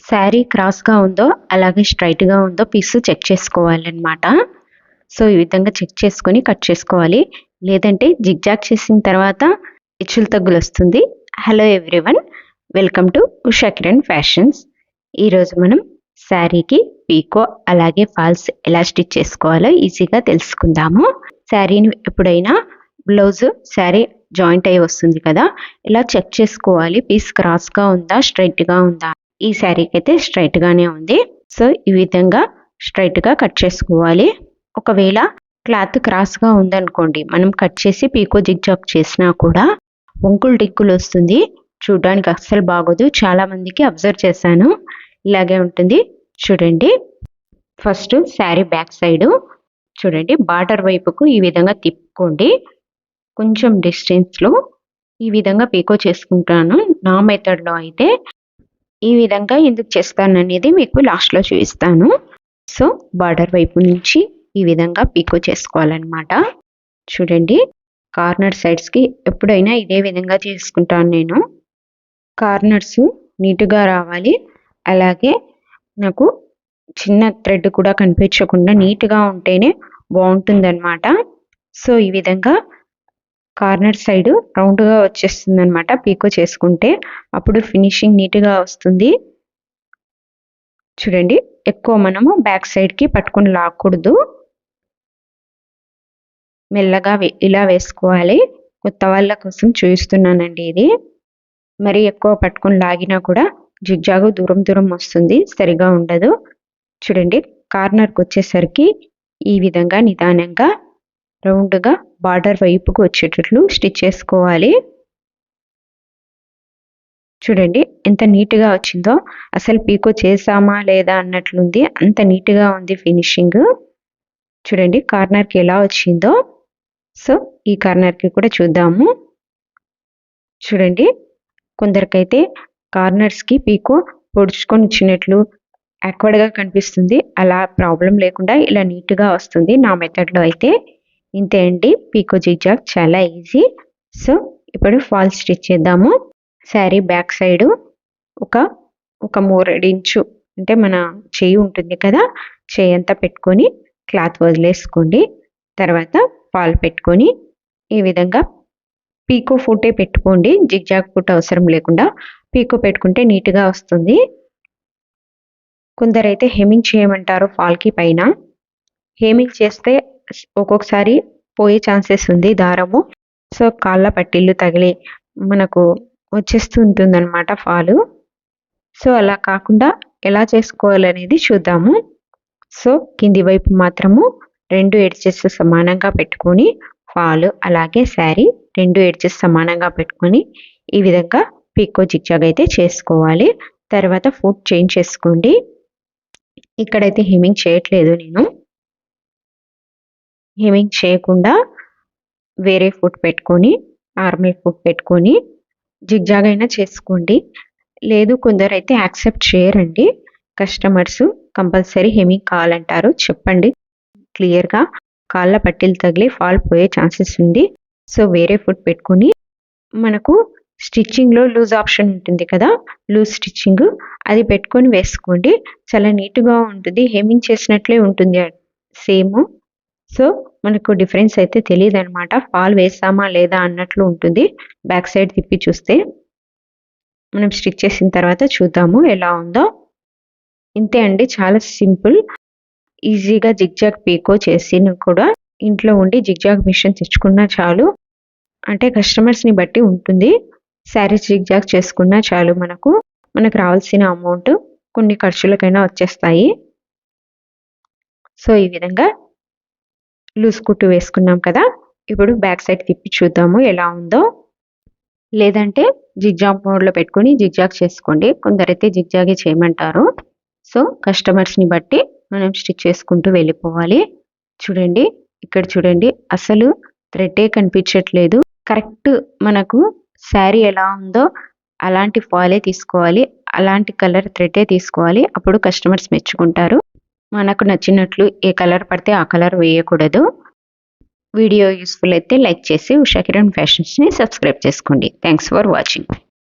శారీ క్రాస్‌గా ఉందో, అలాగే స్ట్రెయిట్‌గా ఉందో పీస్ చెక్ చేసుకోవాలనమాట. సో, ఈ విధంగా చెక్ చేసుకొని కట్ చేసుకోవాలి. లేదంటే జిగ్‌జాగ్ చేసిన తర్వాత హెచ్చులు తగ్గులొస్తుంది. Hello everyone. Welcome to Usha Kiran fashions. ఈరోజు మనం శారీకి పీకో అలాగే ఫాల్స్ ఎలా స్టిచ్ చేసుకోవాలో ఈజీగా తెలుసుకుందాము. శారీని ఎప్పుడైనా బ్లౌజు శారీ జాయింట్ అయ్యి వస్తుంది కదా! ఇలా చెక్ చేసుకోవాలి. పీస్ క్రాస్‌గా ఉందా? స్ట్రెయిట్‌గా ఉందా? ఈ శారీకి అయితే స్ట్రైట్‌గానే ఉంది. సో, ఈ విధంగా స్ట్రైట్‌గా కట్ చేసుకోవాలి. ఒకవేళ క్లాత్ క్రాస్‌గా ఉందనుకోండి, మనం కట్ చేసి పీకో జిగ్‌జాగ్ చేసినా కూడా వంకులు టిక్కులు వస్తుంది. చూడడానికి అస్సలు బాగోదు. చాలా మందికి అబ్జర్వ్ చేశాను. ఇలాగే ఉంటుంది. చూడండి. ఫస్ట్ శారీ బ్యాక్ సైడు చూడండి, బార్డర్ వైపుకు ఈ విధంగా తిప్పుకోండి. కొంచెం డిస్టెన్స్‌లో ఈ విధంగా పీకో చేసుకుంటాను. నా మెథడ్‌లో అయితే ఈ విధంగా ఎందుకు చేస్తాననేది మీకు లాస్ట్‌లో చూపిస్తాను. సో, బార్డర్ వైపు నుంచి ఈ విధంగా పీకో చేసుకోవాలన్నమాట. చూడండి, కార్నర్ సైడ్స్‌కి ఎప్పుడైనా ఇదే విధంగా చేసుకుంటాను నేను. కార్నర్స్ నీట్‌గా రావాలి. అలాగే నాకు చిన్న థ్రెడ్ కూడా కనిపించకుండా నీట్‌గా ఉంటేనే బావుంటుందన్నమాట. సో, ఈ విధంగా కార్నర్ సైడ్ రౌండ్‌గా వచ్చేస్తుందన్నమాట పీకో చేసుకుంటే. అప్పుడు ఫినిషింగ్ నీట్‌గా వస్తుంది. చూడండి, ఎక్కువ మనము బ్యాక్ సైడ్‌కి పట్టుకొని లాక్కూడదు. మెల్లగా ఇలా వేసుకోవాలి. కొత్త వాళ్ళ కోసం చూపిస్తున్నానండి ఇది. మరి ఎక్కువ పట్టుకొని లాగినా కూడా జిగ్‌జాగ్ దూరం దూరం వస్తుంది. సరిగా ఉండదు. చూడండి, కార్నర్‌కి వచ్చేసరికి ఈ విధంగా నిదానంగా రౌండ్‌గా బార్డర్ వైపుకు వచ్చేటట్లు స్టిచ్ చేసుకోవాలి. చూడండి, ఎంత నీట్‌గా వచ్చిందో. అసలు పీకో చేసామా లేదా అన్నట్లుంది. అంత నీట్‌గా ఉంది ఫినిషింగ్. చూడండి, కార్నర్‌కి ఎలా వచ్చిందో. సో, ఈ కార్నర్‌కి కూడా చూద్దాము. చూడండి, కొందరికైతే కార్నర్స్‌కి పీకో పొడుచుకొని వచ్చినట్లు యాక్వర్డ్‌గా కనిపిస్తుంది. అలా ప్రాబ్లం లేకుండా ఇలా నీట్‌గా వస్తుంది. నా మెథడ్‌లో అయితే ఇంతే అండి. పీకో జిగ్‌జాగ్ చాలా ఈజీ. సో, ఇప్పుడు ఫాల్స్ స్టిచ్ చేద్దాము. శారీ బ్యాక్ సైడు ఒక 3 ఇంచు అంటే మన చెయ్యి ఉంటుంది కదా! చెయ్యి అంతా పెట్టుకొని క్లాత్ వదిలేసుకోండి. తర్వాత ఫాల్ పెట్టుకొని ఈ విధంగా పీకో ఫుటే పెట్టుకోండి. జిగ్‌జాగ్ ఫుట్ అవసరం లేకుండా పీకో పెట్టుకుంటే నీట్‌గా వస్తుంది. కొందరైతే హెమ్మింగ్ చేయమంటారు ఫాల్‌కి పైన. హెమ్మింగ్ చేస్తే ఒక్కొక్కసారి పోయే ఛాన్సెస్ ఉంది దారము. సో, కాళ్ళ పట్టీలు తగిలి మనకు వచ్చేస్తూ ఉంటుందన్నమాట ఫాలు. సో, అలా కాకుండా ఎలా చేసుకోవాలనేది చూద్దాము. సో, కింది వైపు మాత్రము 2 ఎడ్జెస్ సమానంగా పెట్టుకొని ఫాలు అలాగే శారీ 2 ఎడ్జెస్ సమానంగా పెట్టుకొని ఈ విధంగా పీకో జిగ్‌జాగ్ అయితే చేసుకోవాలి. తర్వాత ఫుట్ చేంజ్ చేసుకోండి. ఇక్కడైతే హెమ్మింగ్ చేయట్లేదు నేను. హెమ్మింగ్ చేయకుండా వేరే ఫుట్ పెట్టుకొని నార్మల్ ఫుట్ పెట్టుకొని జిగ్‌జాగ్ అయినా చేసుకోండి. లేదు, కొందరైతే యాక్సెప్ట్ చేయరండి. కస్టమర్స్ కంపల్సరీ హెమ్మింగ్ కావాలంటారు. చెప్పండి క్లియర్‌గా. కాళ్ళ పట్టీలు తగిలి ఫాల్ పోయే ఛాన్సెస్ ఉంది. సో, వేరే ఫుట్ పెట్టుకొని మనకు స్టిచ్చింగ్‌లో లూజ్ ఆప్షన్ ఉంటుంది కదా! లూజ్ స్టిచ్చింగ్ అది పెట్టుకొని వేసుకోండి. చాలా నీట్‌గా ఉంటుంది. హెమ్మింగ్ చేసినట్లే ఉంటుంది సేమ్. సో, మనకు డిఫరెన్స్ అయితే తెలీదనమాట. ఫాల్ వేసామా లేదా అన్నట్లు ఉంటుంది. బ్యాక్ సైడ్ తిప్పి చూస్తే. మనం స్టిచ్ చేసిన తర్వాత చూద్దాము ఎలా ఉందో. ఇంతే అండి, చాలా సింపుల్. ఈజీగా జిగ్‌జాగ్ పీకో చేసినా కూడా ఇంట్లో ఉండి జిగ్‌జాగ్ మిషన్ తెచ్చుకున్నా చాలు. అంటే కస్టమర్స్‌ని బట్టి ఉంటుంది. శారీస్ జిగ్‌జాగ్ చేసుకున్నా చాలు మనకు రావాల్సిన అమౌంట్ కొన్ని ఖర్చులకైనా వచ్చేస్తాయి. సో, ఈ విధంగా లూజ్ కుట్టు వేసుకున్నాం కదా! ఇప్పుడు బ్యాక్ సైడ్ తిప్పి చూద్దాము ఎలా ఉందో. లేదంటే జిగ్‌జాగ్ మోడ్‌లో పెట్టుకొని జిగ్‌జాగ్ చేసుకోండి. కొందరైతే జిగ్‌జాగే చేయమంటారు. సో, కస్టమర్స్‌ని బట్టి మనం స్టిచ్ చేసుకుంటూ వెళ్ళిపోవాలి. చూడండి, ఇక్కడ చూడండి, అసలు థ్రెడ్డే కనిపించట్లేదు. కరెక్ట్ మనకు శారీ ఎలా ఉందో అలాంటి ఫాలే తీసుకోవాలి. అలాంటి కలర్ థ్రెడ్డే తీసుకోవాలి. అప్పుడు కస్టమర్స్ మెచ్చుకుంటారు. మనకు నచ్చినట్లు ఏ కలర్ పడితే ఆ కలర్ వేయకూడదు. వీడియో యూస్‌ఫుల్ అయితే లైక్ చేసి ఉషా కిరణ్ ఫ్యాషన్స్‌ని సబ్స్క్రైబ్ చేసుకోండి. Thanks for watching.